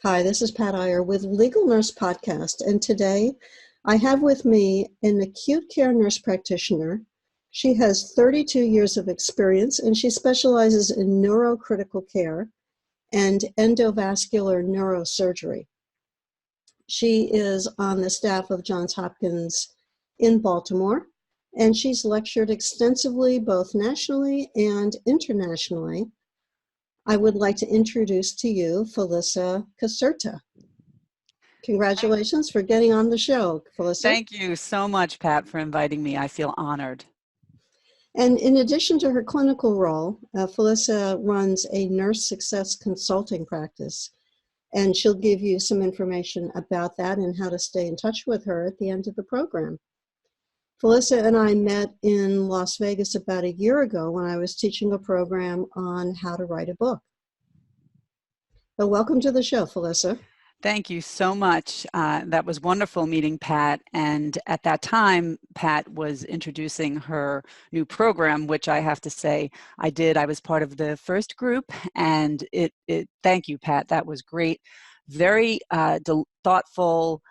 Hi, this is Pat Iyer with Legal Nurse Podcast, and today I have with me an acute care nurse practitioner. She has 32 years of experience, and she specializes in neurocritical care and endovascular neurosurgery. She is on the staff of Johns Hopkins in Baltimore, and she's lectured extensively both nationally and internationally. I would like to introduce to you Felissa Caserta. Congratulations for getting on the show, Felissa. Thank you so much, Pat, for inviting me. I feel honored. And in addition to her clinical role, Felissa runs a nurse success consulting practice, and she'll give you some information about that and how to stay in touch with her at the end of the program. Felissa and I met in Las Vegas about a year ago when I was teaching a program on how to write a book. So welcome to the show, Felissa. Thank you so much. That was wonderful meeting Pat. And at that time, Pat was introducing her new program, which I have to say I did. I was part of the first group, and thank you, Pat. That was great. Very thoughtful.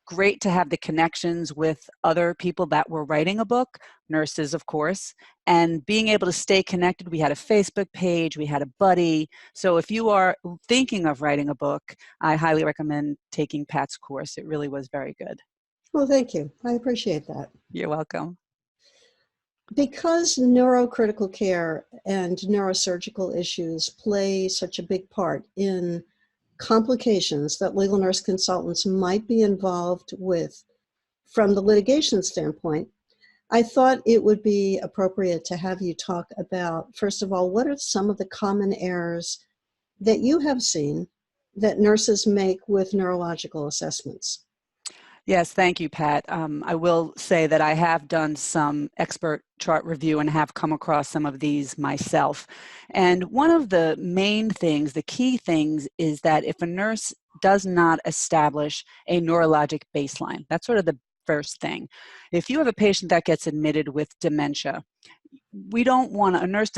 Great to have the connections with other people that were writing a book, nurses, of course, and being able to stay connected. We had a Facebook page, we had a buddy. So if you are thinking of writing a book, I highly recommend taking Pat's course. It really was very good. Well, thank you. I appreciate that. You're welcome. Because neurocritical care and neurosurgical issues play such a big part in complications that legal nurse consultants might be involved with from the litigation standpoint, I thought it would be appropriate to have you talk about, first of all, what are some of the common errors that you have seen that nurses make with neurological assessments? Yes, thank you, Pat. I will say that I have done some expert chart review and have come across some of these myself. And one of the main things, the key things, is that if a nurse does not establish a neurologic baseline, that's sort of the first thing. If you have a patient that gets admitted with dementia, we don't want a nurse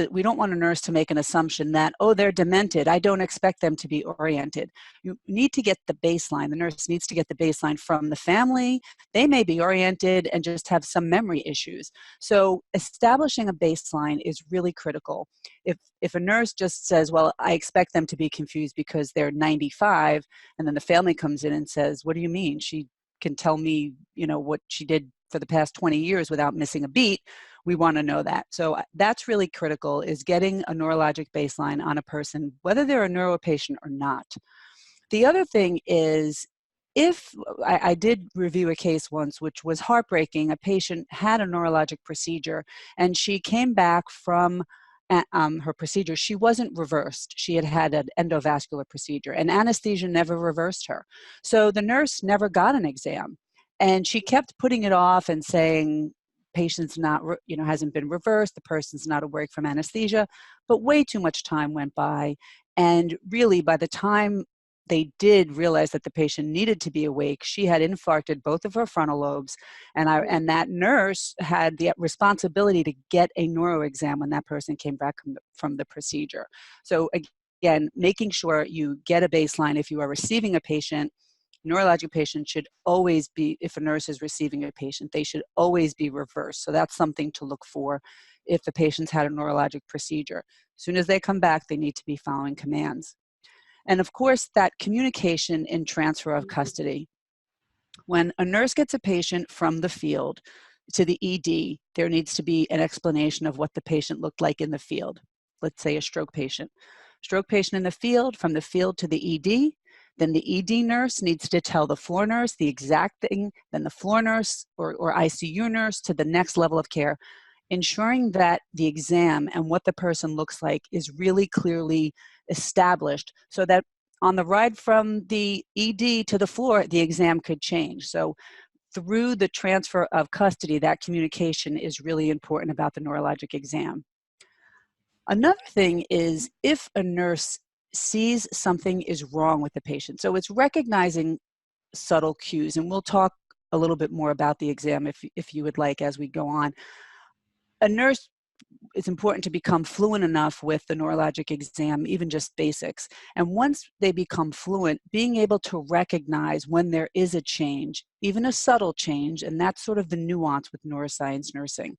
to make an assumption that, oh, they're demented, I don't expect them to be oriented. You need to get the baseline. The nurse needs to get the baseline from the family. They may be oriented and just have some memory issues. So establishing a baseline is really critical. If a nurse just says, well, I expect them to be confused because they're 95, and then the family comes in and says, what do you mean? She can tell me, what she did for the past 20 years without missing a beat. We want to know that. So that's really critical, is getting a neurologic baseline on a person, whether they're a neuro patient or not. The other thing is, if I did review a case once, which was heartbreaking. A patient had a neurologic procedure, and she came back from her procedure. She wasn't reversed. She had had an endovascular procedure, and anesthesia never reversed her. So the nurse never got an exam. And she kept putting it off and saying, patient's not, hasn't been reversed, the person's not awake from anesthesia, but way too much time went by. And really, by the time they did realize that the patient needed to be awake, she had infarcted both of her frontal lobes, and that nurse had the responsibility to get a neuro exam when that person came back from the procedure. So again, making sure you get a baseline if you are receiving a patient. Neurologic patient should always be, if a nurse is receiving a patient, they should always be reversed. So that's something to look for if the patient's had a neurologic procedure. As soon as they come back, they need to be following commands. And of course, that communication in transfer of custody. When a nurse gets a patient from the field to the ED, there needs to be an explanation of what the patient looked like in the field. Let's say a stroke patient. Stroke patient in the field, from the field to the ED. Then the ED nurse needs to tell the floor nurse the exact thing, then the floor nurse or ICU nurse to the next level of care, ensuring that the exam and what the person looks like is really clearly established, so that on the ride from the ED to the floor, the exam could change. So through the transfer of custody, that communication is really important about the neurologic exam. Another thing is, if a nurse sees something is wrong with the patient. So it's recognizing subtle cues, and we'll talk a little bit more about the exam if you would like as we go on. A nurse it's important to become fluent enough with the neurologic exam, even just basics. And once they become fluent, being able to recognize when there is a change, even a subtle change, and that's sort of the nuance with neuroscience nursing.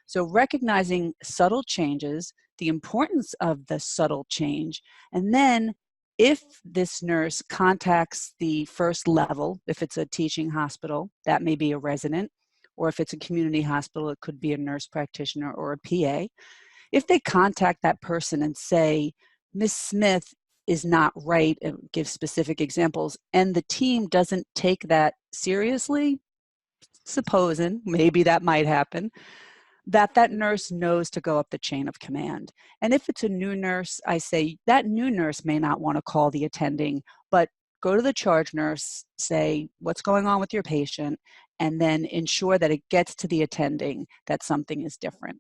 So recognizing subtle changes, the importance of the subtle change, and then if this nurse contacts the first level, if it's a teaching hospital, that may be a resident, or if it's a community hospital, it could be a nurse practitioner or a PA. If they contact that person and say, Miss Smith is not right, and give specific examples, and the team doesn't take that seriously, supposing maybe that might happen, that nurse knows to go up the chain of command. And if it's a new nurse, I say that new nurse may not want to call the attending, but go to the charge nurse, say, what's going on with your patient, and then ensure that it gets to the attending that something is different.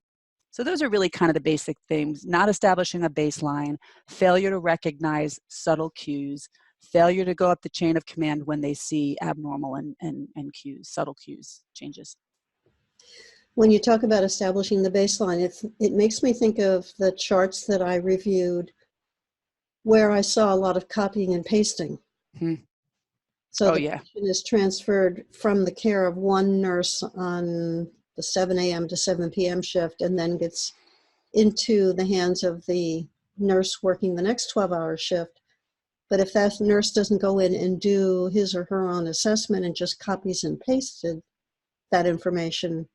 So those are really kind of the basic things: not establishing a baseline, failure to recognize subtle cues, failure to go up the chain of command when they see abnormal and cues, subtle cues, changes. When you talk about establishing the baseline, it makes me think of the charts that I reviewed where I saw a lot of copying and pasting. So the patient is transferred from the care of one nurse on the 7 a.m. to 7 p.m. shift and then gets into the hands of the nurse working the next 12-hour shift. But if that nurse doesn't go in and do his or her own assessment and just copies and pasted that information,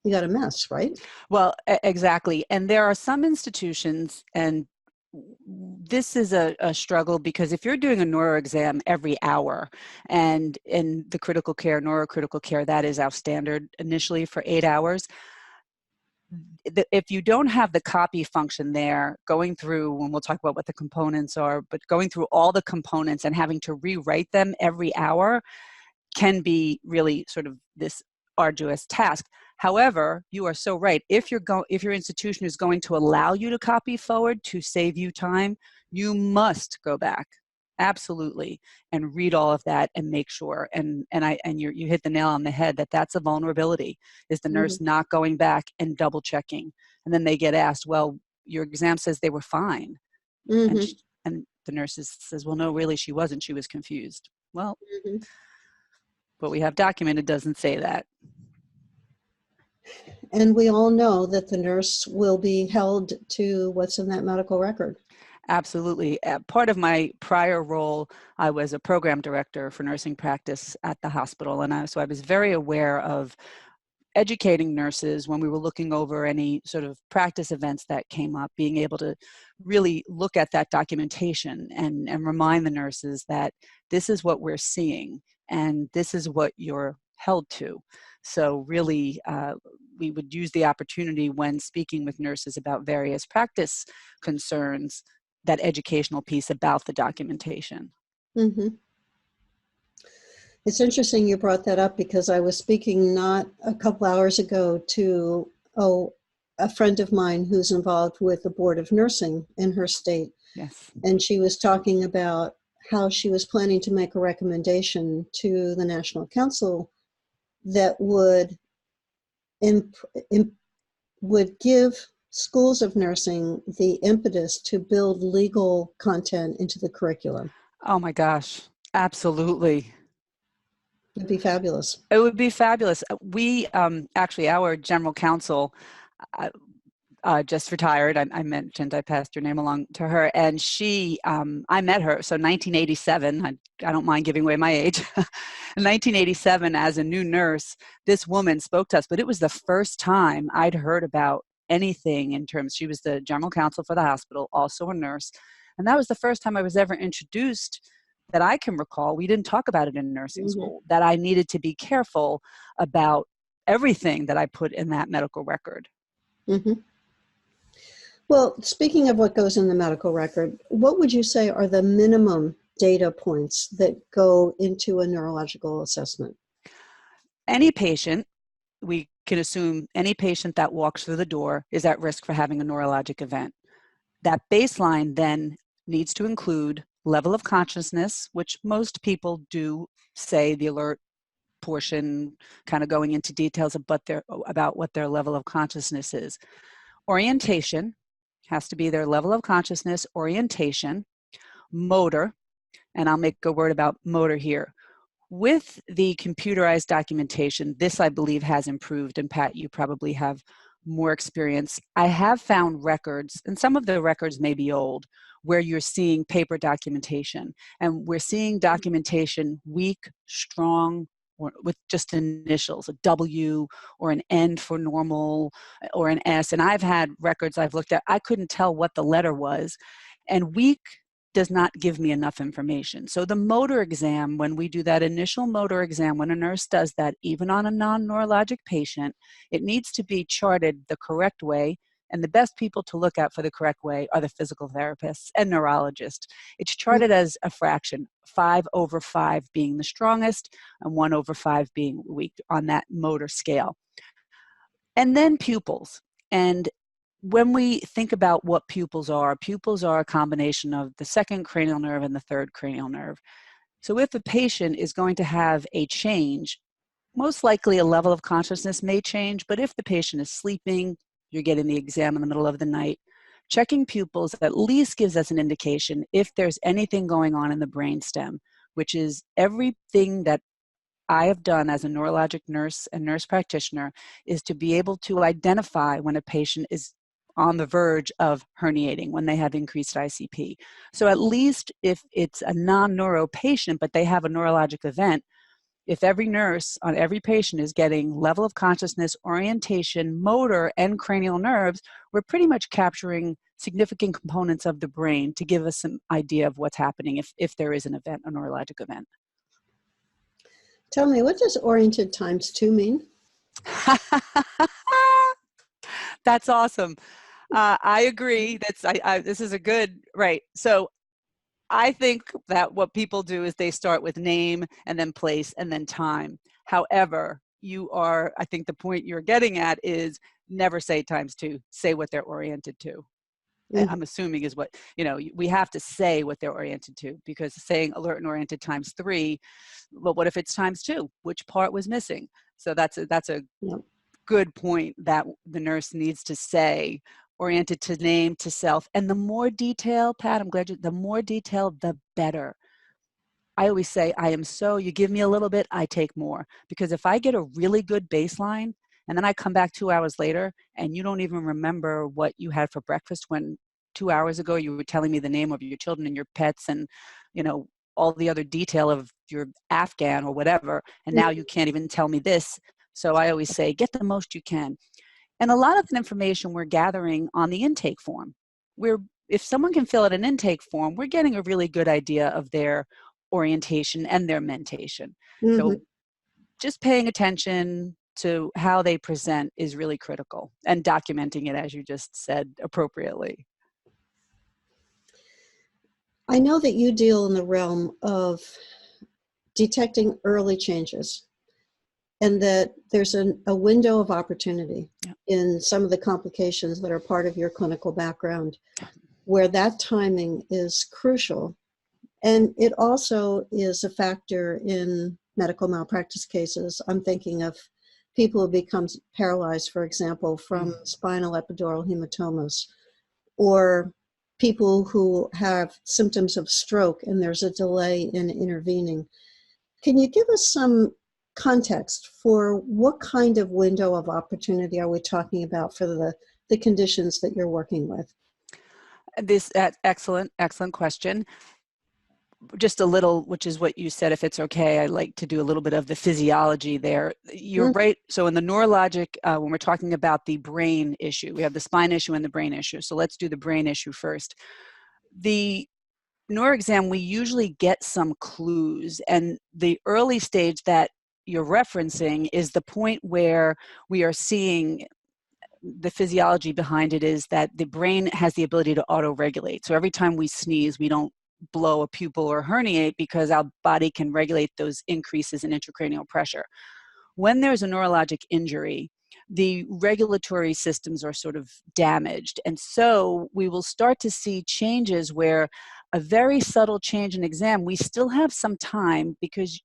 you got a mess, right? Well, exactly. And there are some institutions, and this is a struggle, because if you're doing a neuro exam every hour, and in the critical care, neurocritical care, that is our standard initially for 8 hours. If you don't have the copy function there, going through, and we'll talk about what the components are, but going through all the components and having to rewrite them every hour can be really sort of this arduous task. However, you are so right. If your institution is going to allow you to copy forward to save you time, you must go back, absolutely, and read all of that and make sure. And you hit the nail on the head that that's a vulnerability, is the nurse not going back and double checking, and then they get asked, "Well, your exam says they were fine," and the nurse says, "Well, no, really, she wasn't. She was confused." Well, what we have documented doesn't say that. And we all know that the nurse will be held to what's in that medical record. Absolutely. Part of my prior role, I was a program director for nursing practice at the hospital. And so I was very aware of educating nurses when we were looking over any sort of practice events that came up, being able to really look at that documentation and remind the nurses that this is what we're seeing and this is what you're held to. So really, we would use the opportunity when speaking with nurses about various practice concerns, that educational piece about the documentation. It's interesting you brought that up, because I was speaking not a couple hours ago to a friend of mine who's involved with the Board of Nursing in her state. Yes. And she was talking about how she was planning to make a recommendation to the National Council that would give schools of nursing the impetus to build legal content into the curriculum. Oh my gosh, absolutely. It'd be fabulous. It would be fabulous. We actually, our general counsel just retired. I mentioned I passed your name along to her, and she, I met her, so 1987, I don't mind giving away my age. In 1987, as a new nurse, this woman spoke to us, but it was the first time I'd heard about anything in terms, she was the general counsel for the hospital, also a nurse, and that was the first time I was ever introduced, that I can recall, we didn't talk about it in nursing school, that I needed to be careful about everything that I put in that medical record. Well, speaking of what goes in the medical record, what would you say are the minimum data points that go into a neurological assessment? Any patient, we can assume any patient that walks through the door is at risk for having a neurologic event. That baseline then needs to include level of consciousness, which most people do say the alert portion, kind of going into details about what their level of consciousness is. Orientation has to be their level of consciousness, orientation, motor, and I'll make a word about motor here. With the computerized documentation, this I believe has improved, and Pat, you probably have more experience. I have found records, and some of the records may be old, where you're seeing paper documentation, and we're seeing documentation weak, strong, or with just initials, a W or an N for normal or an S. And I've had records I've looked at, I couldn't tell what the letter was, and weak does not give me enough information. So the motor exam, when we do that initial motor exam, when a nurse does that, even on a non-neurologic patient, it needs to be charted the correct way. And the best people to look at for the correct way are the physical therapists and neurologists. It's charted as a fraction, 5/5 being the strongest and 1/5 being weak on that motor scale. And then pupils. And when we think about what pupils are a combination of the second cranial nerve and the third cranial nerve. So if a patient is going to have a change, most likely a level of consciousness may change, but if the patient is sleeping, you're getting the exam in the middle of the night, checking pupils at least gives us an indication if there's anything going on in the brainstem, which is everything that I have done as a neurologic nurse and nurse practitioner is to be able to identify when a patient is on the verge of herniating, when they have increased ICP. So at least if it's a non-neuro patient, but they have a neurologic event, if every nurse on every patient is getting level of consciousness, orientation, motor, and cranial nerves, we're pretty much capturing significant components of the brain to give us some idea of what's happening if there is an event, a neurologic event. Tell me, what does oriented times 2 mean? That's awesome. I agree. This is a good, right. So I think that what people do is they start with name and then place and then time. However, I think the point you're getting at is never say times 2, say what they're oriented to. I'm assuming is what, we have to say what they're oriented to, because saying alert and oriented times 3, well, what if it's times 2? Which part was missing? So that's a good point that the nurse needs to say, oriented to name, to self. And the more detail, Pat, the more detail, the better. I always say, you give me a little bit, I take more. Because if I get a really good baseline, and then I come back 2 hours later, and you don't even remember what you had for breakfast when 2 hours ago you were telling me the name of your children and your pets and, all the other detail of your Afghan or whatever, and now you can't even tell me this. So I always say, get the most you can. And a lot of the information we're gathering on the intake form. If someone can fill out an intake form, we're getting a really good idea of their orientation and their mentation. So just paying attention to how they present is really critical, and documenting it, as you just said, appropriately. I know that you deal in the realm of detecting early changes, and that there's a window of opportunity in some of the complications that are part of your clinical background, where that timing is crucial. And it also is a factor in medical malpractice cases. I'm thinking of people who become paralyzed, for example, from spinal epidural hematomas, or people who have symptoms of stroke and there's a delay in intervening. Can you give us some context for what kind of window of opportunity are we talking about for the conditions that you're working with? This excellent question. Just a little, which is what you said, if it's okay, I'd like to do a little bit of the physiology there. You're right. So in the neurologic, when we're talking about the brain issue, we have the spine issue and the brain issue. So let's do the brain issue first. The neuro exam, we usually get some clues, and the early stage that you're referencing is the point where we are seeing the physiology behind it is that the brain has the ability to auto-regulate. So every time we sneeze, we don't blow a pupil or herniate because our body can regulate those increases in intracranial pressure. When there's a neurologic injury, the regulatory systems are sort of damaged. And so we will start to see changes where a very subtle change in exam, we still have some time because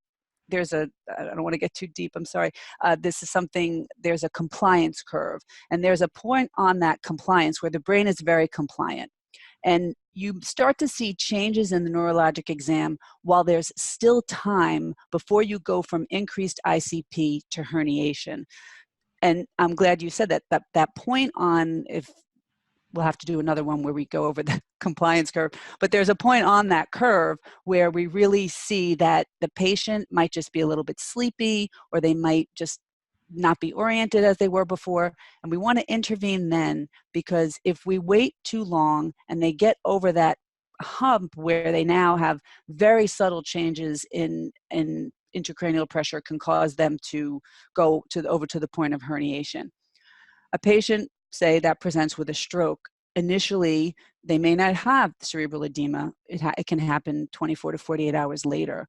there's a, I don't want to get too deep, I'm sorry. This is something, there's a compliance curve. And there's a point on that compliance where the brain is very compliant. And you start to see changes in the neurologic exam while there's still time before you go from increased ICP to herniation. And I'm glad you said that. That point on, if we'll have to do another one where we go over the compliance curve, but there's a point on that curve where we really see that the patient might just be a little bit sleepy, or they might just not be oriented as they were before. And we want to intervene then, because if we wait too long and they get over that hump where they now have very subtle changes in intracranial pressure, can cause them to go over to the point of herniation. A patient, say, that presents with a stroke, initially they may not have cerebral edema. It can happen 24 to 48 hours later.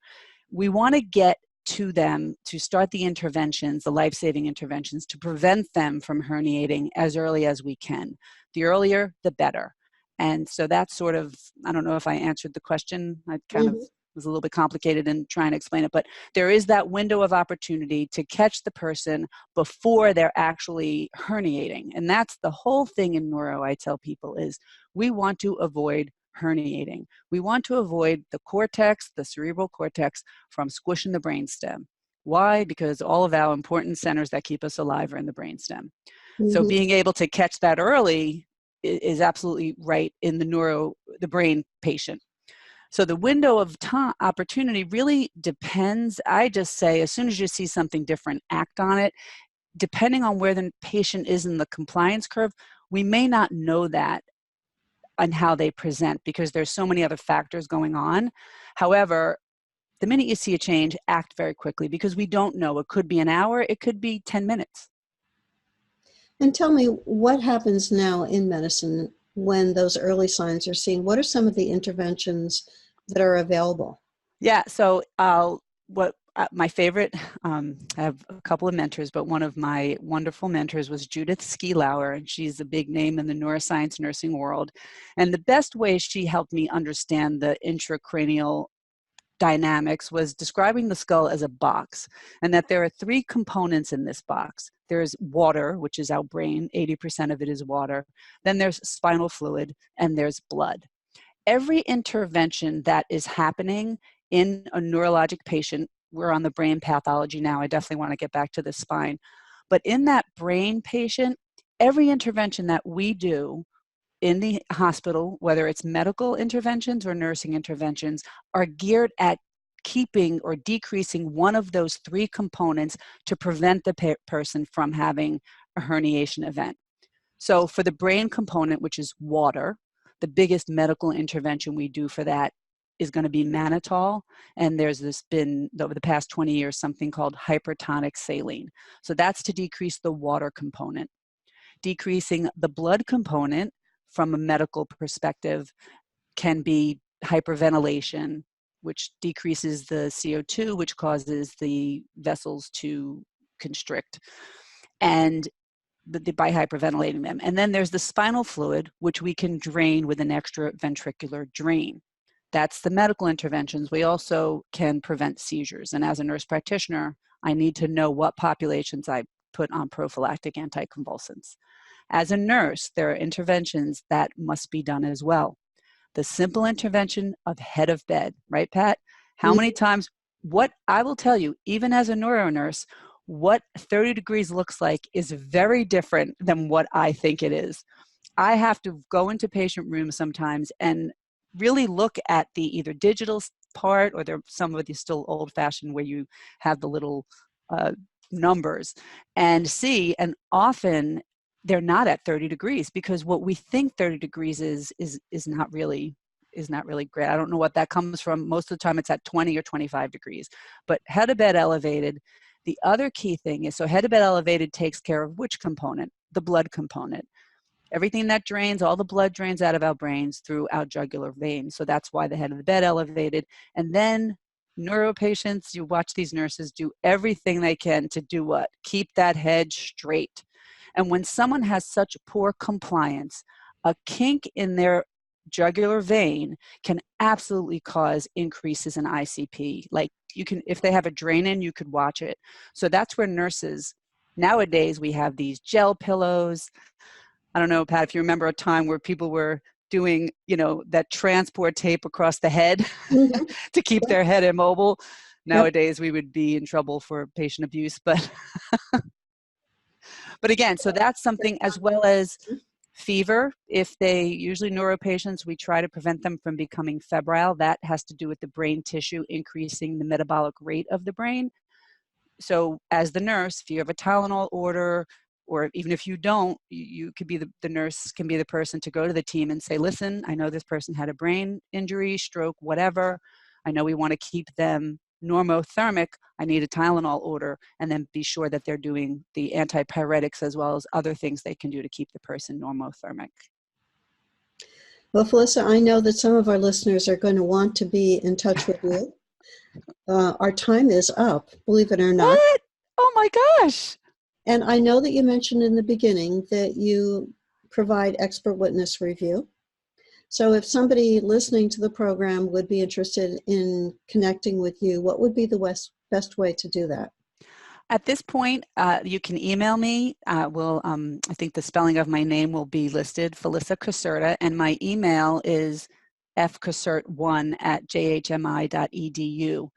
We want to get to them to start the interventions, the life-saving interventions, to prevent them from herniating as early as we can. The earlier, the better. And so that's sort of, I don't know if I answered the question. I kind of was a little bit complicated in trying to explain it, but there is that window of opportunity to catch the person before they're actually herniating. And that's the whole thing in neuro, I tell people, is we want to avoid herniating. We want to avoid the cortex, the cerebral cortex, from squishing the brainstem. Why? Because all of our important centers that keep us alive are in the brainstem. So being able to catch that early is absolutely right in the brain patient. So the window of time opportunity really depends. I just say, as soon as you see something different, act on it. Depending on where the patient is in the compliance curve, we may not know that on how they present, because there's so many other factors going on. However, the minute you see a change, act very quickly, because we don't know. It could be an hour, it could be 10 minutes. And tell me, what happens now in medicine when those early signs are seen? What are some of the interventions that are available? Yeah, so my favorite, I have a couple of mentors, but one of my wonderful mentors was Judith Skielauer, and she's a big name in the neuroscience nursing world. And the best way she helped me understand the intracranial dynamics was describing the skull as a box, and that there are three components in this box. There's water, which is our brain, 80% of it is water. Then there's spinal fluid, and there's blood. Every intervention that is happening in a neurologic patient, we're on the brain pathology now, I definitely want to get back to the spine, but in that brain patient, every intervention that we do in the hospital, whether it's medical interventions or nursing interventions, are geared at keeping or decreasing one of those three components to prevent the person from having a herniation event. So for the brain component, which is water, the biggest medical intervention we do for that is going to be mannitol. And there's been, over the past 20 years, something called hypertonic saline. So that's to decrease the water component. Decreasing the blood component from a medical perspective can be hyperventilation, which decreases the CO2, which causes the vessels to constrict, and by hyperventilating them. And then there's the spinal fluid, which we can drain with an extra ventricular drain. That's the medical interventions. We also can prevent seizures. And as a nurse practitioner, I need to know what populations I put on prophylactic anticonvulsants. As a nurse, there are interventions that must be done as well. The simple intervention of head of bed, right, Pat? How many times, what I will tell you, even as a neuro nurse, what 30 degrees looks like is very different than what I think it is. I have to go into patient rooms sometimes and really look at the either digital part, or there some of it is still old fashioned where you have the little numbers, and see, and often they're not at 30 degrees, because what we think 30 degrees is not really great. I don't know what that comes from. Most of the time it's at 20 or 25 degrees. But head to bed elevated. The other key thing is, so head to bed elevated takes care of which component? The blood component. Everything that drains, all the blood drains out of our brains through our jugular veins. So that's why the head of the bed elevated. And then neuro patients, you watch these nurses do everything they can to do what? Keep that head straight. And when someone has such poor compliance, a kink in their jugular vein can absolutely cause increases in ICP. Like you can, if they have a drain in, you could watch it. So that's where nurses, nowadays we have these gel pillows. I don't know, Pat, if you remember a time where people were doing, that transport tape across the head Mhm. to keep Yep. their head immobile. Yep. Nowadays we would be in trouble for patient abuse, but again, so that's something, as well as fever. If they, usually neuro patients, we try to prevent them from becoming febrile. That has to do with the brain tissue increasing the metabolic rate of the brain. So as the nurse, if you have a Tylenol order, or even if you don't, you could be the nurse can be the person to go to the team and say, listen, I know this person had a brain injury, stroke, whatever. I know we want to keep them normothermic. I need a Tylenol order, and then be sure that they're doing the antipyretics as well as other things they can do to keep the person normothermic. Well, Felissa, I know that some of our listeners are going to want to be in touch with you. Our time is up, believe it or not. What? Oh my gosh. And I know that you mentioned in the beginning that you provide expert witness review. So if somebody listening to the program would be interested in connecting with you, what would be the best way to do that? At this point, you can email me. I think the spelling of my name will be listed, Felissa Caserta, and my email is fcasert1@jhmi.edu.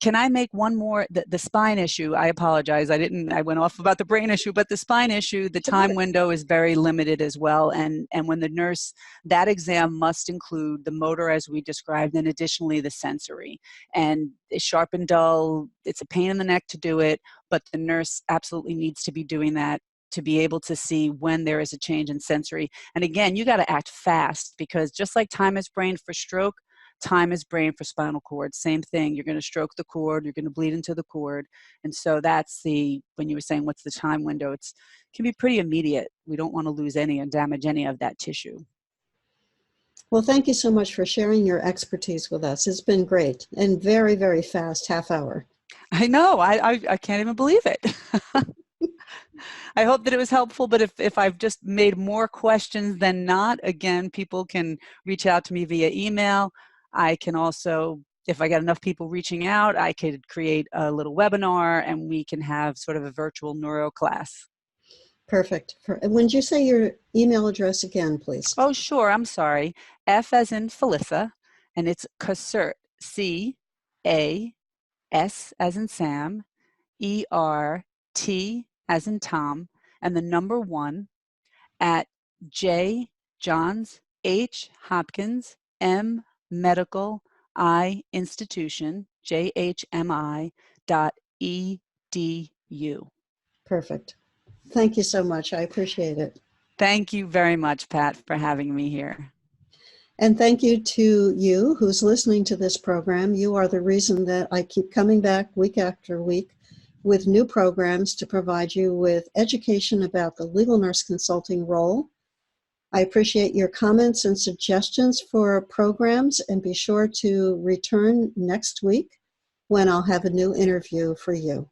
Can I make one more, the spine issue? I apologize. I went off about the brain issue, but the spine issue, the time window is very limited as well. And when the nurse, that exam must include the motor as we described, and additionally the sensory. And it's sharp and dull. It's a pain in the neck to do it, but the nurse absolutely needs to be doing that to be able to see when there is a change in sensory. And again, you got to act fast, because just like time is brain for stroke, time is brain for spinal cord. Same thing. You're going to stroke the cord. You're going to bleed into the cord. And so that's when you were saying what's the time window, it can be pretty immediate. We don't want to lose any and damage any of that tissue. Well, thank you so much for sharing your expertise with us. It's been great and very, very fast half hour. I know. I can't even believe it. I hope that it was helpful, but if I've just made more questions than not, again, people can reach out to me via email. I can also, if I get enough people reaching out, I could create a little webinar and we can have sort of a virtual neuro class. Perfect. Would you say your email address again, please? Oh, sure. I'm sorry. F as in Felissa, and it's Caserta, C-A-S as in Sam, E-R-T as in Tom, and the number 1 at J. Johns H. Hopkins M. Medical I Institution, JHMI.edu. Perfect. Thank you so much. I appreciate it. Thank you very much, Pat, for having me here. And thank you to you who's listening to this program. You are the reason that I keep coming back week after week with new programs to provide you with education about the legal nurse consulting role. I appreciate your comments and suggestions for programs, and be sure to return next week when I'll have a new interview for you.